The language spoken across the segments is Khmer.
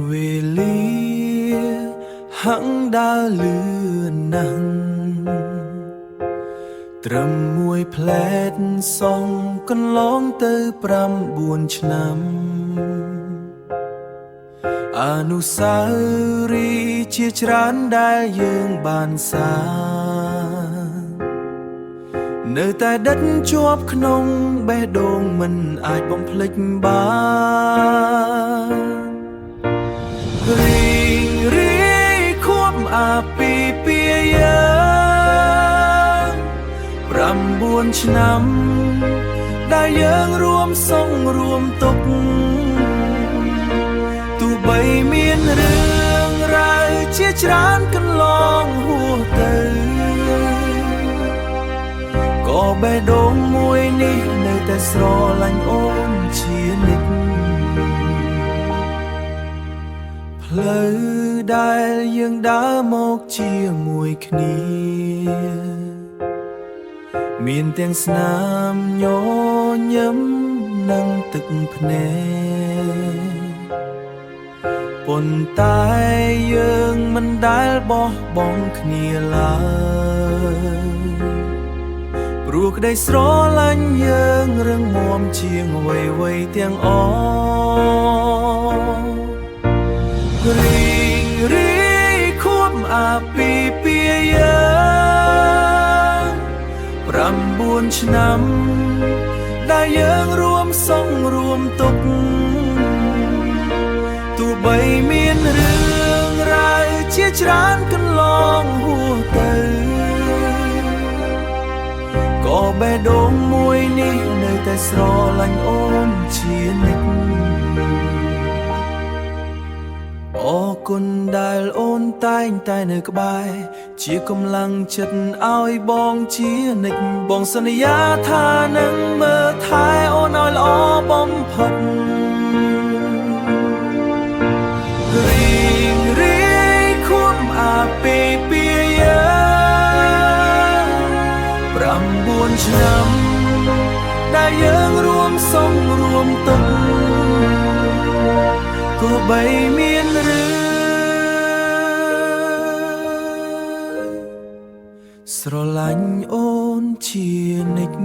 វេលាហាំងដើរលឿនណាស់ត្រឹមមួយផ្លែតសងកន្លងទៅ9ឆ្នាំអនុស្សាវរីយ៍ជាច្រើនដែលយើងបានសាងនៅតែដិតជាប់ក្នុងបេះដូងមិនអាចបំភ្លេចបានរីងរាយខួបអាពាហ៍ពិពាហ៍9ឆ្នាំដែលយើងរួមសុខរួមទុក្ខទោះបីមានរឿងរ៉ាវជាច្រើនកន្លងហួសទៅក៏បេះដូងមួយនេះនៅតែស្រឡាញ់អូនជានិច្ចផ្លូវដែលយើងដើរមកជាមួយគ្នាមានទាំងស្នាមញញឹមនិងទឹកភ្នែកប៉ុន្តែយើងមិនដែលបោះបង់គ្នាឡើយព្រោះក្តីស្រឡាញ់យើងរឹងមាំជាងអ្វីៗទាំងអស់រីងរាយខួបអាពាហ៍ពិពាហ៍9ឆ្នាំដែលយើងរួមសុខរួមទុក្ខទោះបីមានរឿងរ៉ាវជាច្រើនកន្លងហួសទៅក៏បេះដូងមួយនេះនៅតែស្រឡាញ់អូនជានិច្ចអរគុណដែលអូនតែងតែនៅក្បែរជាកម្លាំងចិត្តឲ្យបងជានិច្ចបងសន្យាថានឹងមើលថែអូនឲ្យល្អបំផុតរីងរាយខួបអាពាហ៍ពិពាហ៍9ឆ្នាំដែលយើងរួមសុខរួមទុក្ខទោះបីមានរឿងស្រឡាញ់អូនជានិច្ច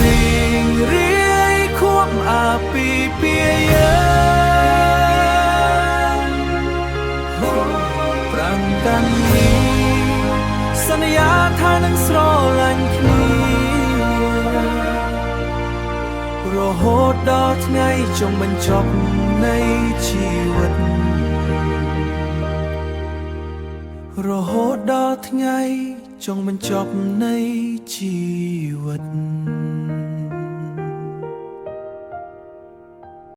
រីងរាយខួបអាពាហ៍ពិពាហ៍ប្រាំកាន់នេះសន្យាថានឹងស្រឡាញ់គ្នារហូតដល់ថ្ងៃចុងបញ្ចប់នៃជីវិតរហូតដល់ថ្ងៃចុងបញ្ចប់នៃជីវិត